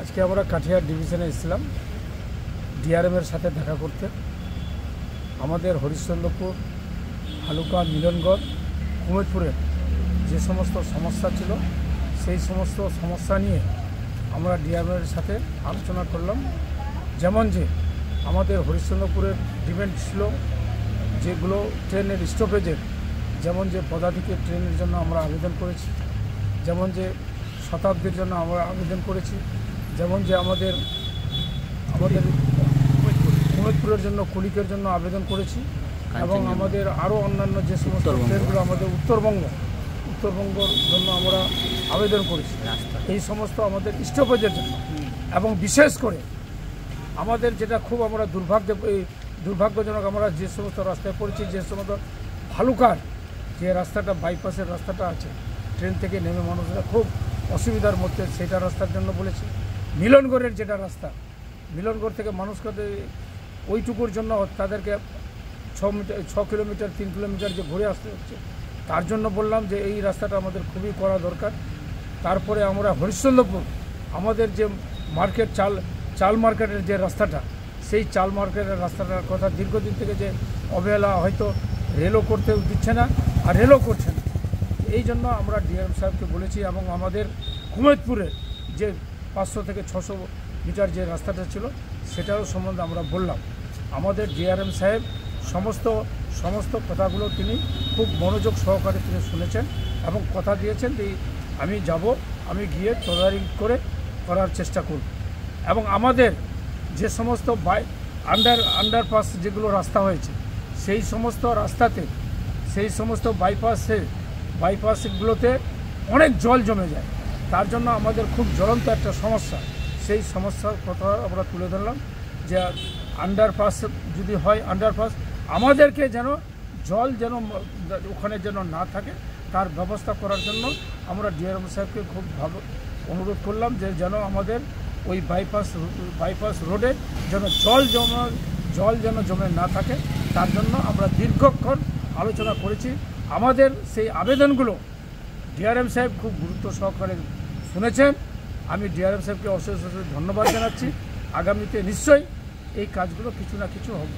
আজকে আমরা কাঠিয়ার ডিভিশনে এসেছিলাম ডিআরএমের সাথে দেখা করতে। আমাদের হরিশ্চন্দ্রপুর, হালুকা, মিলনগড়, কুমেদপুরের যে সমস্ত সমস্যা ছিল সেই সমস্ত সমস্যা নিয়ে আমরা ডিআরএমের সাথে আলোচনা করলাম। যেমন যে আমাদের হরিশ্চন্দ্রপুরের ডিমান্ড ছিল যেগুলো ট্রেনের স্টপেজের, যেমন যে পদাতিকের ট্রেনের জন্য আমরা আবেদন করেছি, যেমন যে শতাব্দীর জন্য আমরা আবেদন করেছি, যেমন যে আমাদের কুমেদপুরের জন্য কুলিকের জন্য আবেদন করেছি, এবং আমাদের আরও অন্যান্য যে সমস্ত ট্রেনগুলো আমাদের উত্তরবঙ্গর জন্য আমরা আবেদন করেছি। এই সমস্ত আমাদের স্টপেজের জন্য, এবং বিশেষ করে আমাদের যেটা খুব আমরা দুর্ভাগ্যজনক, আমরা যে সমস্ত রাস্তায় পড়েছি, যে সমস্ত ভালুকার যে রাস্তাটা, বাইপাসের রাস্তাটা আছে, ট্রেন থেকে নেমে মানুষরা খুব অসুবিধার মধ্যে, সেটা রাস্তার জন্য বলেছি। মিলনগড়ের যেটা রাস্তা, মিলনগড় থেকে মানুষকে ওইটুকুর জন্য তাদেরকে 6 কিলোমিটার 3 কিলোমিটার যে ঘুরে আসতে হচ্ছে, তার জন্য বললাম যে এই রাস্তাটা আমাদের খুবই করা দরকার। তারপরে আমরা হরিশ্চন্দ্রপুর, আমাদের যে মার্কেট চাল মার্কেটের যে রাস্তাটা, সেই চাল মার্কেটের রাস্তাটার কথা দীর্ঘদিন থেকে যে অবহেলা, হয়তো রেলও করতে দিচ্ছে না আর রেলও করছে না। এই জন্য আমরা ডিআরএম সাহেবকে বলেছি, এবং আমাদের কুমেদপুরের যে 500 থেকে 600 মিটার যে রাস্তাটা ছিল সেটারও সম্বন্ধে আমরা বললাম। আমাদের ডিআরএম সাহেব সমস্ত কথাগুলো তিনি খুব মনোযোগ সহকারে তিনি শুনেছেন এবং কথা দিয়েছেন যে আমি যাব, আমি গিয়ে তদারকি করার চেষ্টা করব। এবং আমাদের যে সমস্ত আন্ডারপাস যেগুলো রাস্তা হয়েছে, সেই সমস্ত রাস্তাতে, সেই সমস্ত বাইপাসগুলোতে অনেক জল জমে যায়। তার জন্য আমাদের খুব জ্বলন্ত একটা সমস্যা, সেই সমস্যার কথা আমরা তুলে ধরলাম যে আন্ডারপাস যদি হয়, আন্ডারপাস আমাদেরকে যেন জল যেন ওখানে যেন না থাকে, তার ব্যবস্থা করার জন্য আমরা ডিআরএম সাহেবকে খুব ভালো অনুরোধ করলাম যে যেন আমাদের ওই বাইপাস রোডে যেন জল যেন জমে না থাকে, তার জন্য আমরা দীর্ঘক্ষণ আলোচনা করেছি। আমাদের সেই আবেদনগুলো ডিআরএম সাহেব খুব গুরুত্ব সহকারে শুনেছেন। আমি ডিআরএম সাহেবকে অশেষ ধন্যবাদ জানাচ্ছি। আগামীতে নিশ্চয়ই এই কাজগুলো কিছু না কিছু হবে।